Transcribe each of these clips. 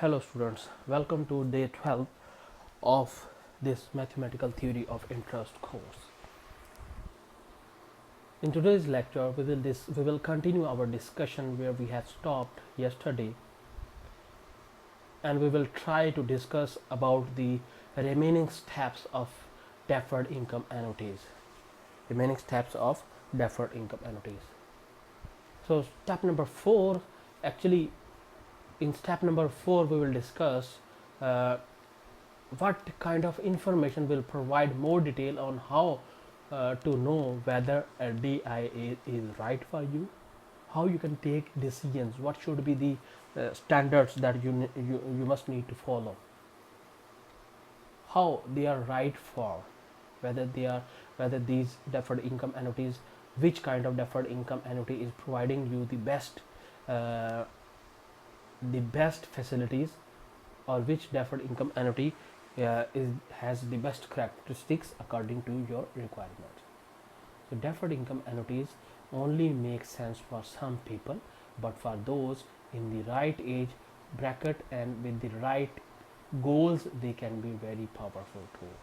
Hello students, welcome to day 12 of this mathematical theory of interest course. In today's lecture we will continue our discussion where we have stopped yesterday, and we will try to discuss about the remaining steps of deferred income annuities. Remaining steps of deferred income annuities. So step number 4, actually in step number 4 we will discuss what kind of information will provide more detail on how to know whether a DIA is right for you, how you can take decisions, what should be the standards that you must need to follow, how they are right for, whether these deferred income annuities, which kind of deferred income annuity is providing you uh, the best facilities, or which deferred income annuity has the best characteristics according to your requirements. So deferred income annuities only make sense for some people, but for those in the right age bracket and with the right goals, they can be very powerful tool.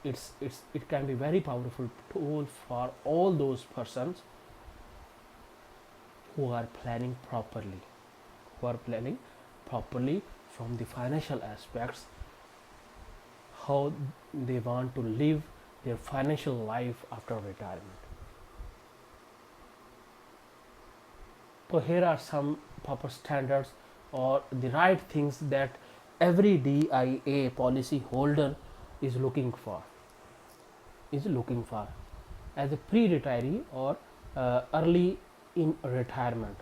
It can be very powerful tool for all those persons who are planning properly, from the financial aspects, how they want to live their financial life after retirement. So here are some proper standards or the right things that every DIA policy holder is looking for as a pre-retiree or early in retirement.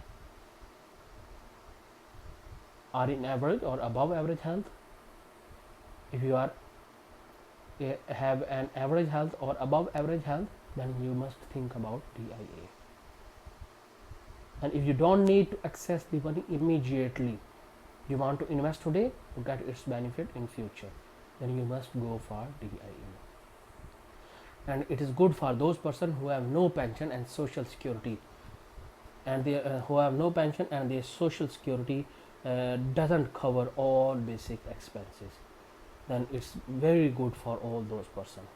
Are in average or above average health. If you are have an average health or above average health, then you must think about DIA. And if you don't need to access the money immediately, you want to invest today to get its benefit in future, then you must go for DIA. And it is good for those persons who have no pension and social security, and they who have no pension and their social security doesn't cover all basic expenses. Then it's very good for all those persons,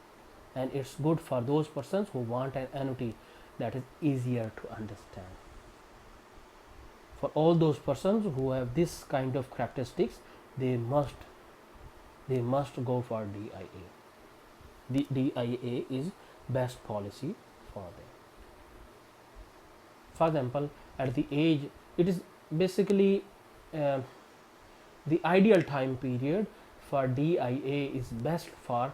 and it's good for those persons who want an annuity that is easier to understand. For all those persons who have this kind of characteristics, they must go for DIA. The DIA is best policy for them. For example, at the age, it is basically the ideal time period for DIA is best for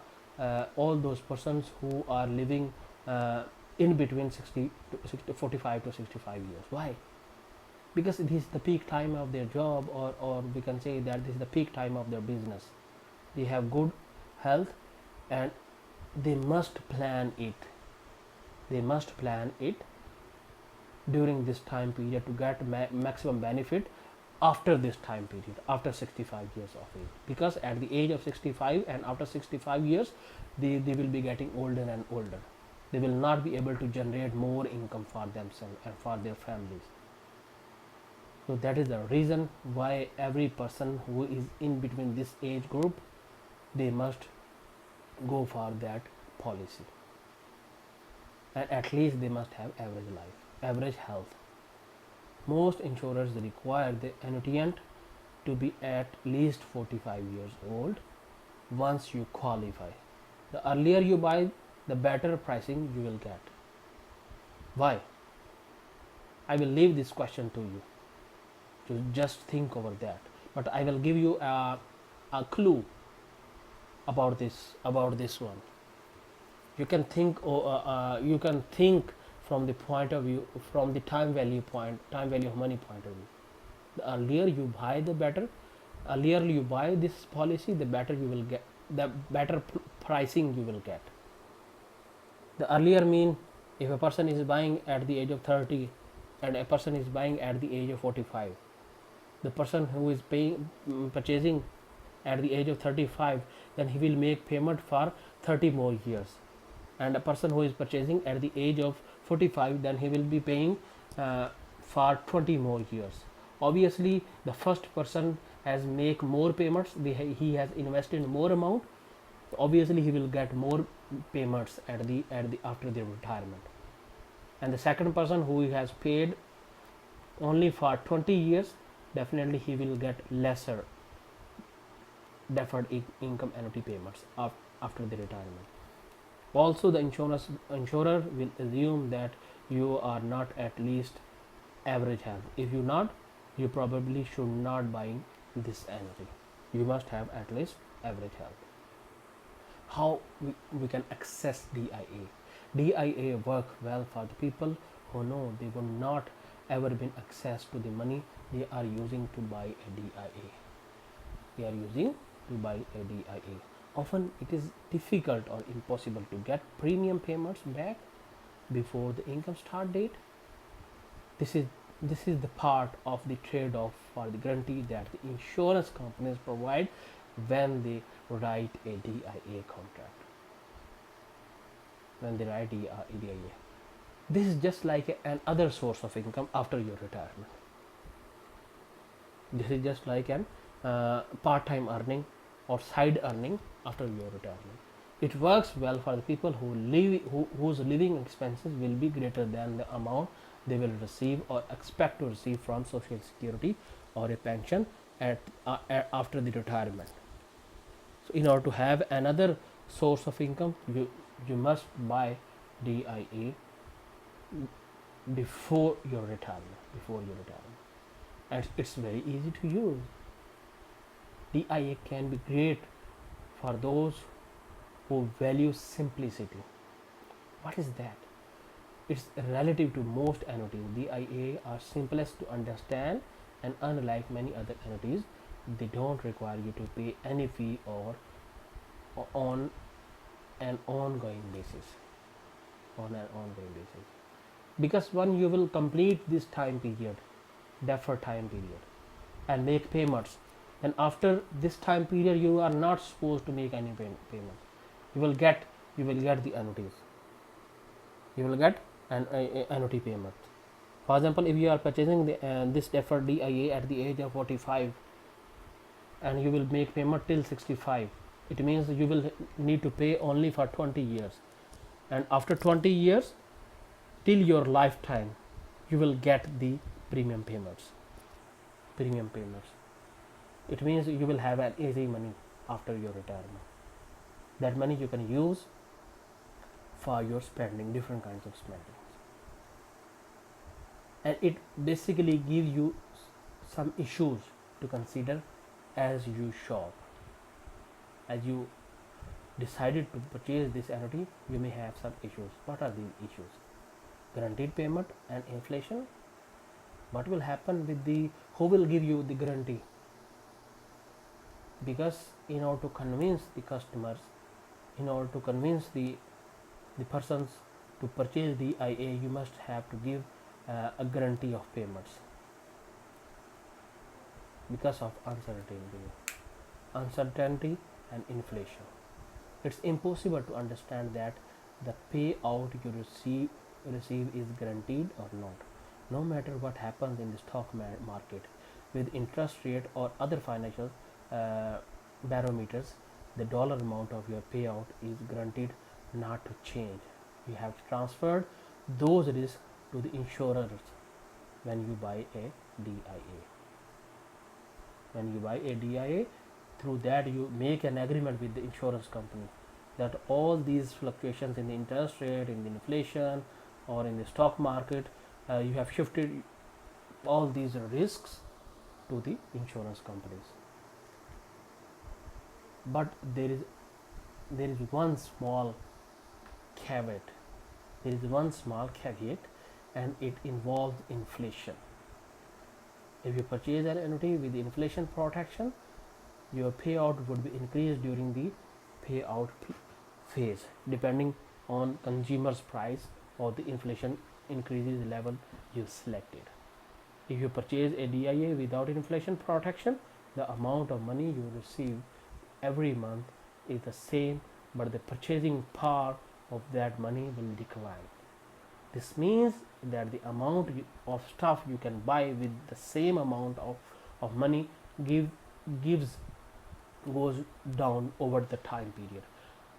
all those persons who are living in between 45 to 65 years. Why? Because this is the peak time of their job, or we can say that this is the peak time of their business. They have good health, and they must plan it. During this time period to get maximum benefit after this time period, after 65 years of age, because at the age of 65 and after 65 years they will be getting older and older. They will not be able to generate more income for themselves and for their families. So that is the reason why every person who is in between this age group, they must go for that policy, and at least they must have average health. Most insurers require the annuitant to be at least 45 years old once you qualify. The earlier you buy, the better pricing you will get. Why? I will leave this question to you to just think over that, but I will give you a clue about this one. You can think from the point of view, from the time value of money point of view. The earlier you buy, the better. Earlier you buy this policy, the better you will get, the better pricing you will get. The earlier mean, if a person is buying at the age of 30 and a person is buying at the age of 45, the person who is purchasing at the age of 35, then he will make payment for 30 more years, and a person who is purchasing at the age of 45, then he will be paying for 20 more years. Obviously the first person has make more payments, he has invested more amount, obviously he will get more payments at the after the retirement. And the second person who has paid only for 20 years, definitely he will get lesser deferred income annuity payments after the retirement. Also, the insurer will assume that you are not at least average health. If you not, you probably should not buy this annuity. You must have at least average health. How we can access DIA? DIA work well for the people who know they will not ever been access to the money they are using to buy a DIA. They are using to buy a DIA. Often it is difficult or impossible to get premium payments back before the income start date. This is the part of the trade-off for the guarantee that the insurance companies provide when they write a DIA contract. When they write DIA, this is just like another source of income after your retirement. This is just like an part-time earning or side earning after your retirement. It works well for the people whose living expenses will be greater than the amount they will receive or expect to receive from Social Security or a pension after the retirement. So in order to have another source of income, you must buy DIA before your retirement. And it's very easy to use. DIA can be great for those who value simplicity. What is that? It's relative to most annuities. DIA are simplest to understand, and unlike many other annuities, they don't require you to pay any fee or on an ongoing basis. Because when you will complete this time period, deferred time period, and make payments, and after this time period you are not supposed to make any payments. You will get the annuities. You will get an annuity payment. For example, if you are purchasing this deferred DIA at the age of 45, and you will make payment till 65, it means you will need to pay only for 20 years, and after 20 years till your lifetime you will get the premium payments. It means you will have an easy money after your retirement. That money you can use for your spending, different kinds of spendings, and it basically gives you some issues to consider as you shop. As you decided to purchase this annuity, you may have some issues. What are these issues? Guaranteed payment and inflation. What will happen with who will give you the guarantee? Because in order to convince the customers, in order to convince the persons to purchase the IA, you must have to give a guarantee of payments. Because of uncertainty and inflation, it's impossible to understand that the payout you receive is guaranteed or not. No matter what happens in the stock market, with interest rate or other financial barometers, the dollar amount of your payout is guaranteed not to change. You have transferred those risks to the insurers when you buy a DIA. Through that you make an agreement with the insurance company that all these fluctuations in the interest rate, in the inflation, or in the stock market, you have shifted all these risks to the insurance companies. But there is one small caveat. And it involves inflation. If you purchase an annuity with inflation protection, your payout would be increased during the payout phase, depending on consumer's price or the inflation increases level you selected. If you purchase a DIA without inflation protection, the amount of money you receive every month is the same, but the purchasing power of that money will decline. This means that the amount of stuff you can buy with the same amount of money give gives goes down over the time period.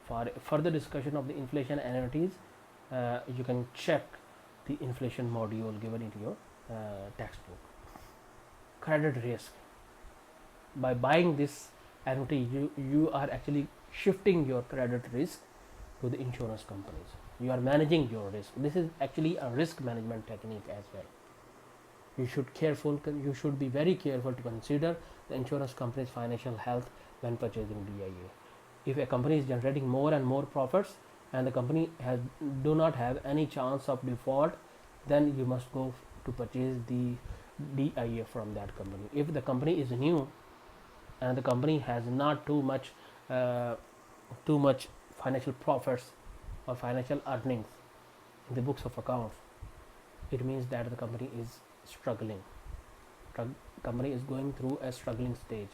For further discussion of the inflation annuities, you can check the inflation module given in your textbook. Credit risk. By buying this annuity, you are actually shifting your credit risk to the insurance companies. You are managing your risk. This is actually a risk management technique as well. You should be very careful to consider the insurance company's financial health when purchasing DIA. If a company is generating more and more profits and the company do not have any chance of default, then you must go to purchase the DIA from that company. If the company is new and the company has not too much financial profits or financial earnings in the books of accounts, it means that the company is struggling. Company is going through a struggling stage.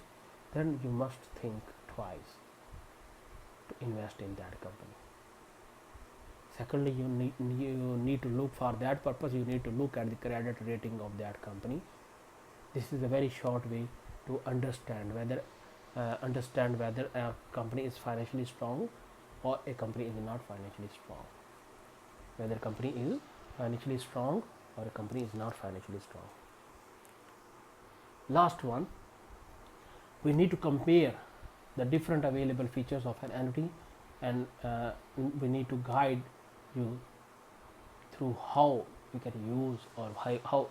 Then you must think twice to invest in that company. Secondly, you need to look for that purpose. You need to look at the credit rating of that company. This is a very short way to understand whether a company is financially strong or a company is not financially strong. Whether a company is financially strong or a company is not financially strong. Last one, we need to compare the different available features of an annuity, and we need to guide you through how we can use or how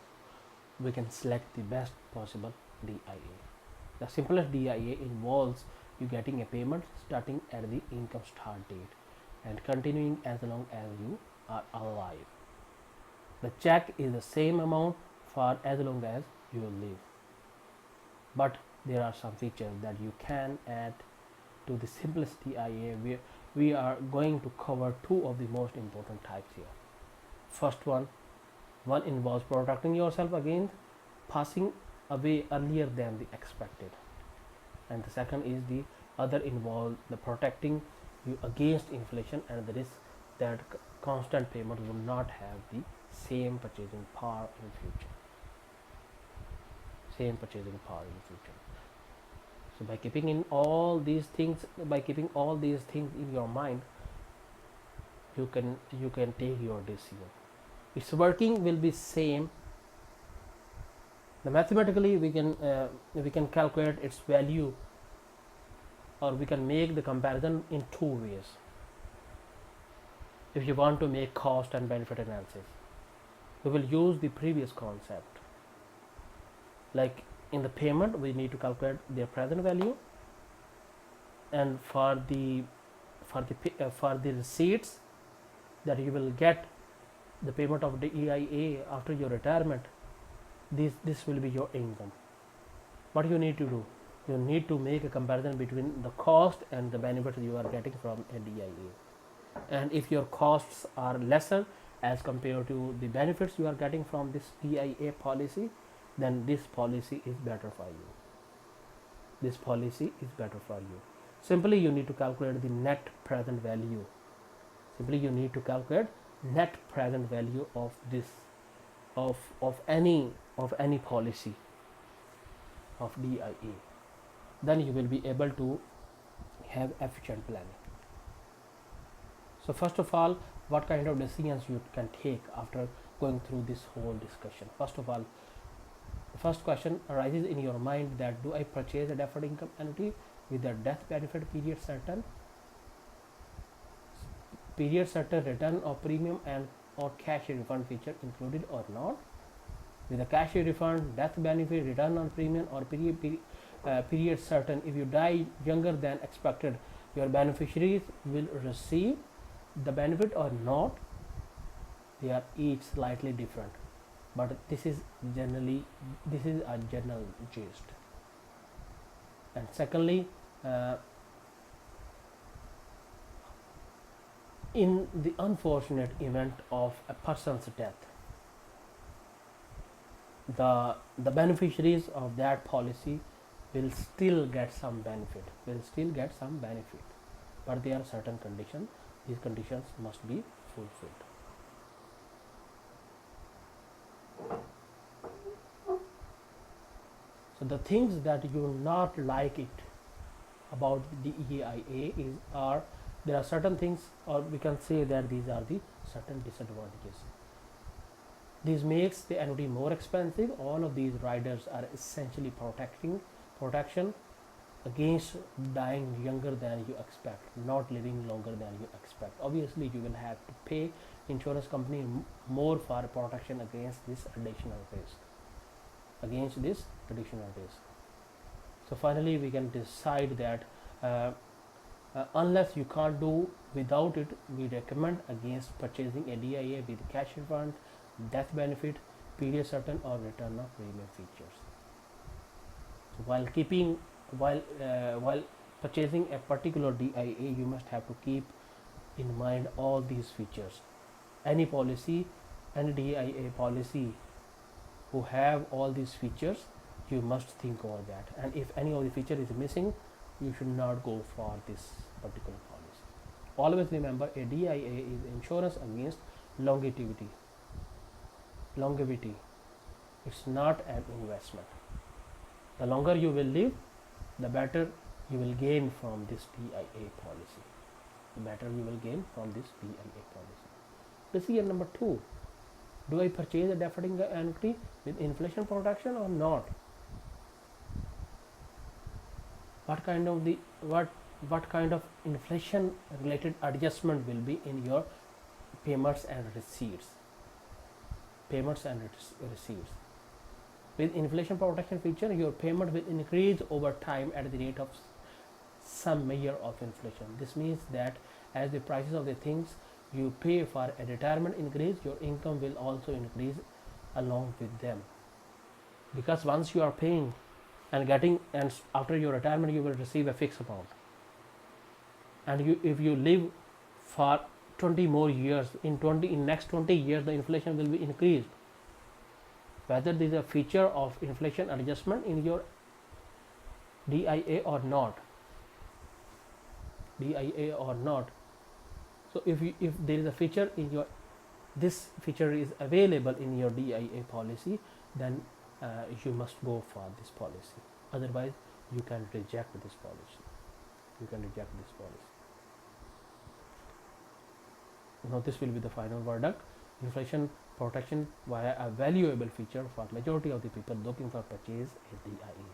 we can select the best possible DIA. The simplest DIA involves you getting a payment starting at the income start date and continuing as long as you are alive. The check is the same amount for as long as you live. But there are some features that you can add to the simplest DIA. We are going to cover two of the most important types here. First one involves protecting yourself against passing away earlier than the expected, and the second is the other involves the protecting you against inflation and the risk that constant payment will not have the same purchasing power in future. So by keeping all these things in your mind, you can take your decision. Its working will be same. Mathematically, we can calculate its value, or we can make the comparison in two ways. If you want to make cost and benefit analysis, we will use the previous concept. Like in the payment, we need to calculate their present value, and for the receipts that you will get the payment of the EIA after your retirement, this will be your income. What you need to do, you need to make a comparison between the cost and the benefits you are getting from a DIA. And if your costs are lesser as compared to the benefits you are getting from this DIA policy, then this policy is better for you. Simply you need to calculate the net present value. Of this of any policy of DIA. Then you will be able to have efficient planning. So first of all, what kind of decisions you can take after going through this whole discussion? First of all, the first question arises in your mind that do I purchase a deferred income annuity with a death benefit period certain return of premium and or cash refund feature included or not? With a cash refund, death benefit, return on premium or period certain, if you die younger than expected, your beneficiaries will receive the benefit or not? They are each slightly different, but this is a general gist. And secondly, in the unfortunate event of a person's death, the beneficiaries of that policy will still get some benefit, but there are certain conditions. These conditions must be fulfilled. So the things that you not like it about the DEIA is are there are certain things, or we can say that these are the certain disadvantages. This makes the annuity more expensive. All of these riders are essentially protection against dying younger than you expect, not living longer than you expect. Obviously, you will have to pay insurance company more for protection against this additional risk. Against this additional risk. So finally, we can decide that uh, unless you can't do without it, we recommend against purchasing a DIA with cash refund, death benefit, period certain, or return of premium features. So while purchasing a particular DIA, you must have to keep in mind all these features. Any policy, any DIA policy who have all these features, you must think over that. And if any of the feature is missing, you should not go for this particular policy. Always remember, a DIA is insurance against longevity. It's not an investment. The longer you will live, the better you will gain from this DIA policy. The better you will gain from this DIA policy. Decision number 2. Do I purchase a deferred annuity with inflation protection or not? What kind of inflation related adjustment will be in your payments and receipts? With inflation protection feature, your payment will increase over time at the rate of some measure of inflation. This means that as the prices of the things you pay for a retirement increase, your income will also increase along with them. Because once you are paying and after your retirement, you will receive a fixed amount. And if you live for 20 more years, in next 20 years, the inflation will be increased. Whether there is a feature of inflation adjustment in your DIA or not. So if there is a feature in your, this feature is available in your DIA policy, then you must go for this policy. Otherwise, you can reject this policy. Now this will be the final verdict. Inflation protection via a valuable feature for majority of the people looking for purchase a DIA.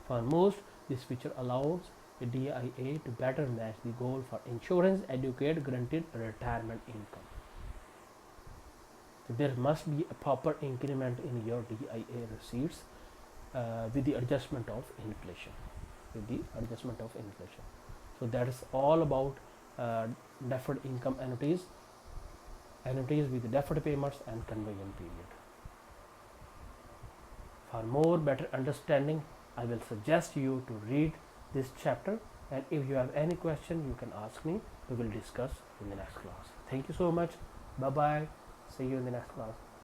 For most, this feature allows a DIA to better match the goal for insurance educate guaranteed retirement income. So there must be a proper increment in your DIA receipts with the adjustment of inflation. So that is all about deferred income annuities with deferred payments and conversion period. For more better understanding, I will suggest you to read this chapter, and if you have any question, you can ask me. We will discuss in the next class. Thank you so much. Bye bye. See you in the next class.